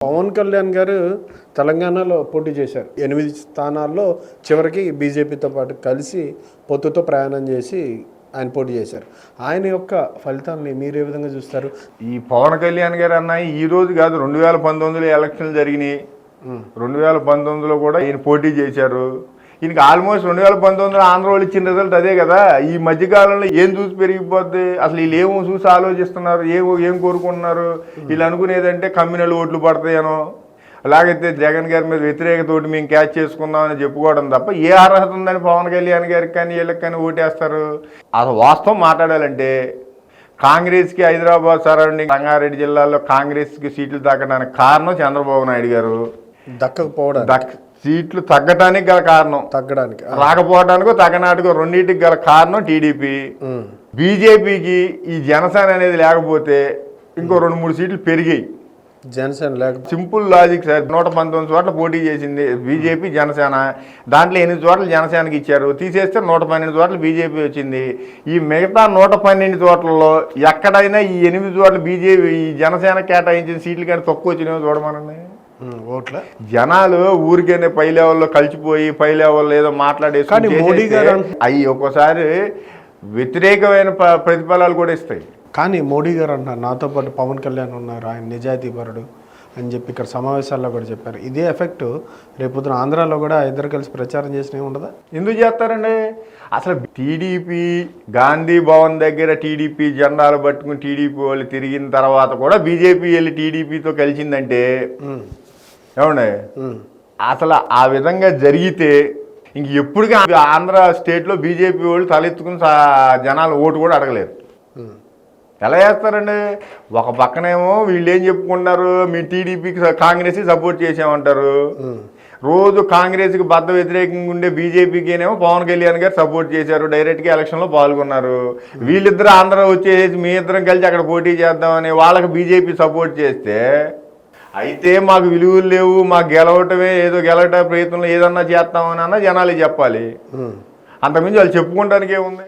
పవన్ కళ్యాణ్ గారు తెలంగాణలో పోటీ చేశారు. 8 స్థానాల్లో చివరికి బీజేపీతో పాటు కలిసి పొత్తుతో ప్రయాణం చేసి ఆయన పోటీ చేశారు. ఆయన యొక్క ఫలితాన్ని మీరు ఏ విధంగా చూస్తారు? ఈ పవన్ కళ్యాణ్ గారు అన్నాయి ఈ రోజు కాదు, 2019 ఎలక్షన్లు జరిగినాయి. 2019లో కూడా ఈయన పోటీ చేశారు. ఈయనకి ఆల్మోస్ట్ 2019 ఆంధ్ర వాళ్ళు ఇచ్చిన రిజల్ట్ అదే కదా. ఈ మధ్యకాలంలో ఏం చూసి పెరిగిపోద్ది, అసలు వీళ్ళు ఏమో చూసి ఆలోచిస్తున్నారు, ఏం కోరుకుంటున్నారు. వీళ్ళు అనుకునేదంటే కమ్యూనల్ ఓట్లు పడతాయనో, అలాగైతే జగన్ గారి మీద వ్యతిరేకతోటి మేము క్యాచ్ చేసుకుందామని చెప్పుకోవడం తప్ప ఏ అర్హత ఉందని పవన్ కళ్యాణ్ గారికి కానీ వీళ్ళకి కానీ ఓటేస్తారు. అసలు వాస్తవం మాట్లాడాలంటే కాంగ్రెస్కి హైదరాబాద్ సరౌండింగ్ రంగారెడ్డి జిల్లాలో కాంగ్రెస్కి సీట్లు తగ్గడానికి కారణం చంద్రబాబు నాయుడు గారు. సీట్లు తగ్గడానికి గల కారణం, తగ్గడానికి రాకపోవడానికి తగ్గనాటికి రెండింటికి గల కారణం టీడీపీ. బీజేపీకి ఈ జనసేన అనేది లేకపోతే ఇంకో 2-3 సీట్లు పెరిగాయి. జనసేన లేక సింపుల్ లాజిక్ సార్. 119 చోట్ల పోటీ చేసింది బీజేపీ జనసేన. దాంట్లో 8 చోట్ల జనసేనకి ఇచ్చారు, తీసేస్తే 112 చోట్ల బీజేపీ వచ్చింది. ఈ మిగతా 112 చోట్లలో ఎక్కడైనా ఈ 8 చోట్ల బీజేపీ ఈ జనసేన కేటాయించిన సీట్లు కానీ తక్కువ వచ్చినాయో చూడమనండి. ఓట్ల జనాలు ఊరికేనే పై లెవెల్లో కలిసిపోయి పై లెవెల్లో ఏదో మాట్లాడేసుకుని అవి ఒక్కోసారి వ్యతిరేకమైన ప్రతిఫలాలు కూడా ఇస్తాయి. కానీ మోడీ గారు అంటున్నారు నాతో పాటు పవన్ కళ్యాణ్ ఉన్నారు, ఆయన నిజాయితీపరుడు అని చెప్పి ఇక్కడ సమావేశాల్లో కూడా చెప్పారు. ఇదే ఎఫెక్ట్ రేపొద్దున ఆంధ్రాలో కూడా ఇద్దరు కలిసి ప్రచారం చేసినవి ఉండదా? ఎందుకు చేస్తారండి? అసలు టీడీపీ గాంధీ భవన్ దగ్గర టీడీపీ జెండాలు పట్టుకుని టీడీపీ వాళ్ళు తిరిగిన తర్వాత కూడా బీజేపీ వెళ్ళి టీడీపీతో కలిసిందంటే ఏమండే, అసలు ఆ విధంగా జరిగితే ఇంక ఎప్పటికీ ఆంధ్ర స్టేట్లో బీజేపీ వాళ్ళు తలెత్తుకుని జనాలు ఓటు కూడా అడగలేరు. ఎలా చేస్తారండి? ఒక పక్కనేమో వీళ్ళు ఏం చెప్పుకుంటారు, మీ టీడీపీకి కాంగ్రెస్కి సపోర్ట్ చేసామంటారు. రోజు కాంగ్రెస్కి బద్ద వ్యతిరేకంగా ఉండే బీజేపీకినేమో పవన్ కళ్యాణ్ గారు సపోర్ట్ చేశారు, డైరెక్ట్గా ఎలక్షన్లో పాల్గొన్నారు. వీళ్ళిద్దరు ఆంధ్ర వచ్చేసి మీ ఇద్దరం కలిసి అక్కడ పోటీ చేద్దామని వాళ్ళకి బీజేపీ సపోర్ట్ చేస్తే, అయితే మాకు విలువలు లేవు, మాకు గెలవటమే ఏదో గెలవట ప్రయత్నంలో ఏదన్నా చేస్తామని అన్న జనాలు చెప్పాలి. అంతకుమించి వాళ్ళు చెప్పుకోవడానికి ఏముంది?